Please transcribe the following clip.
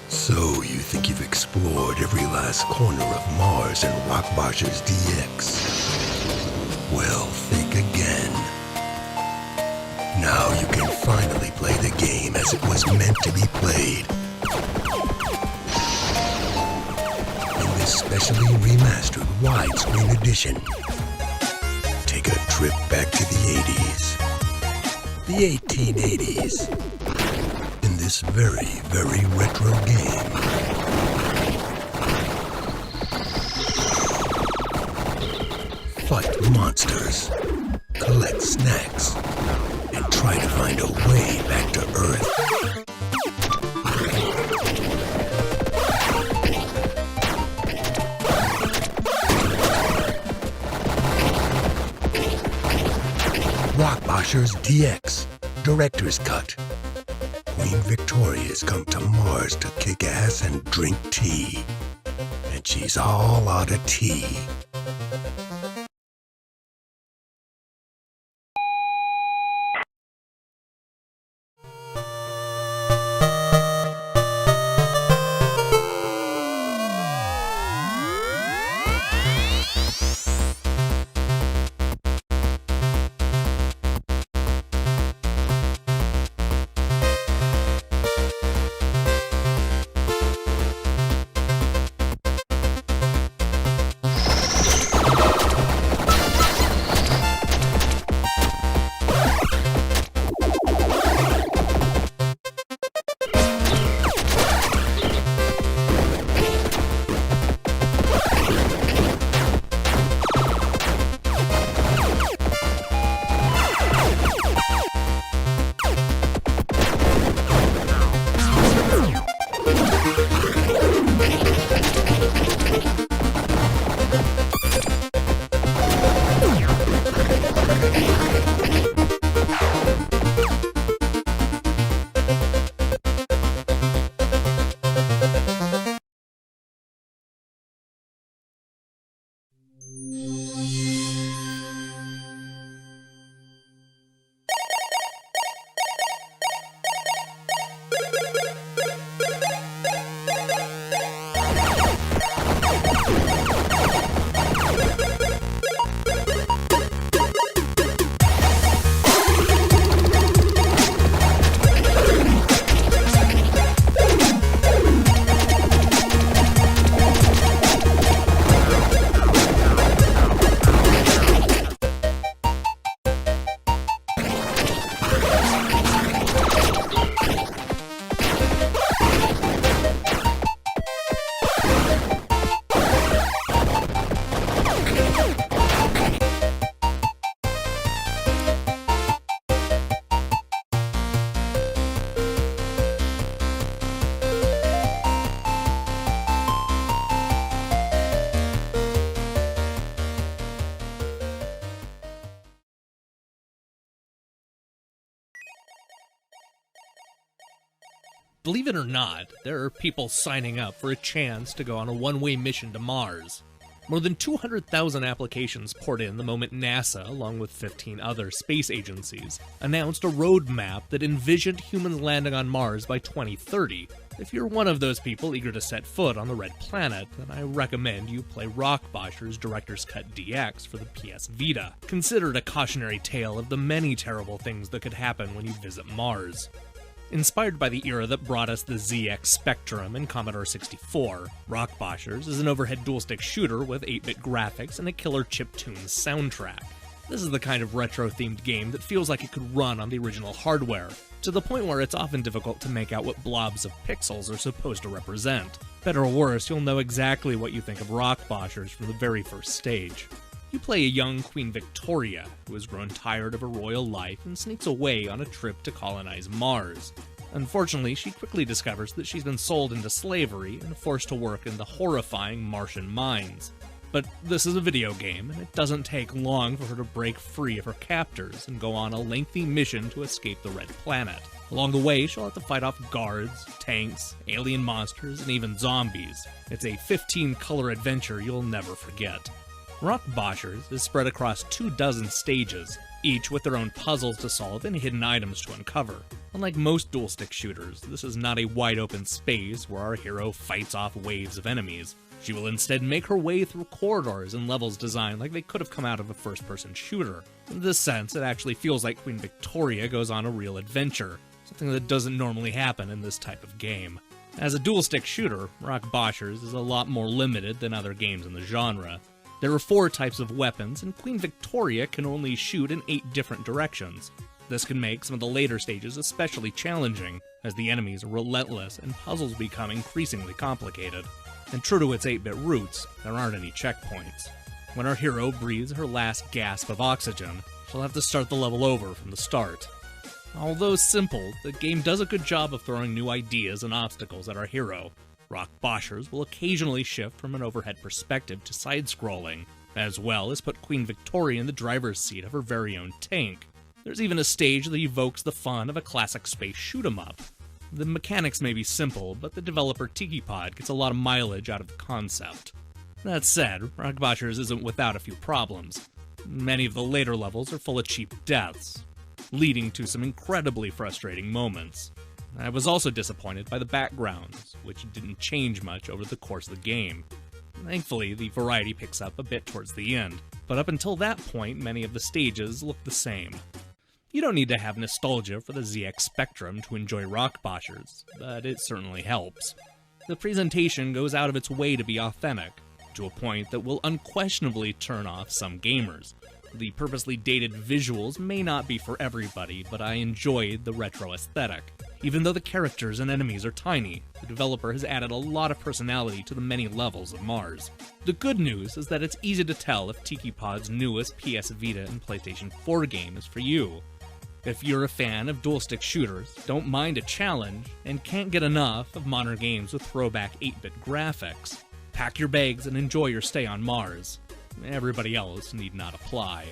So you think you've explored every last corner of Mars and Boshers DX? Well, think again. Now you can finally play the game as it was meant to be played. In this specially remastered widescreen edition, take a trip back to the 80s. The 1880s. In this very, very retro game. Fight monsters, collect snacks, and try to find a way back to Earth. Boshers DX, Director's Cut. Queen Victoria's come to Mars to kick ass and drink tea. And she's all out of tea. Believe it or not, there are people signing up for a chance to go on a one-way mission to Mars. More than 200,000 applications poured in the moment NASA, along with 15 other space agencies, announced a roadmap that envisioned humans landing on Mars by 2030. If you're one of those people eager to set foot on the Red Planet, then I recommend you play Boshers Director's Cut DX for the PS Vita, considered a cautionary tale of the many terrible things that could happen when you visit Mars. Inspired by the era that brought us the ZX Spectrum and Commodore 64, Boshers is an overhead dual-stick shooter with 8-bit graphics and a killer chiptune soundtrack. This is the kind of retro-themed game that feels like it could run on the original hardware, to the point where it's often difficult to make out what blobs of pixels are supposed to represent. Better or worse, you'll know exactly what you think of Boshers from the very first stage. You play a young Queen Victoria, who has grown tired of her royal life and sneaks away on a trip to colonize Mars. Unfortunately, she quickly discovers that she's been sold into slavery and forced to work in the horrifying Martian mines. But this is a video game, and it doesn't take long for her to break free of her captors and go on a lengthy mission to escape the Red Planet. Along the way, she'll have to fight off guards, tanks, alien monsters, and even zombies. It's a 15-color adventure you'll never forget. Rock Boshers is spread across 24 stages, each with their own puzzles to solve and hidden items to uncover. Unlike most dual-stick shooters, this is not a wide-open space where our hero fights off waves of enemies. She will instead make her way through corridors and levels designed like they could have come out of a first-person shooter. In this sense, it actually feels like Queen Victoria goes on a real adventure, something that doesn't normally happen in this type of game. As a dual-stick shooter, Rock Boshers is a lot more limited than other games in the genre. There are 4 types of weapons, and Queen Victoria can only shoot in 8 different directions. This can make some of the later stages especially challenging, as the enemies are relentless and puzzles become increasingly complicated. And true to its 8-bit roots, there aren't any checkpoints. When our hero breathes her last gasp of oxygen, she'll have to start the level over from the start. Although simple, the game does a good job of throwing new ideas and obstacles at our hero. Rock Boshers will occasionally shift from an overhead perspective to side-scrolling, as well as put Queen Victoria in the driver's seat of her very own tank. There's even a stage that evokes the fun of a classic space shoot-'em-up. The mechanics may be simple, but the developer TikiPod gets a lot of mileage out of the concept. That said, Rock Boshers isn't without a few problems. Many of the later levels are full of cheap deaths, leading to some incredibly frustrating moments. I was also disappointed by the backgrounds, which didn't change much over the course of the game. Thankfully, the variety picks up a bit towards the end, but up until that point, many of the stages look the same. You don't need to have nostalgia for the ZX Spectrum to enjoy Rock Boshers, but it certainly helps. The presentation goes out of its way to be authentic, to a point that will unquestionably turn off some gamers. The purposely dated visuals may not be for everybody, but I enjoyed the retro aesthetic. Even though the characters and enemies are tiny, the developer has added a lot of personality to the many levels of Mars. The good news is that it's easy to tell if TikiPod's newest PS Vita and PlayStation 4 game is for you. If you're a fan of dual-stick shooters, don't mind a challenge, and can't get enough of modern games with throwback 8-bit graphics, pack your bags and enjoy your stay on Mars. Everybody else need not apply.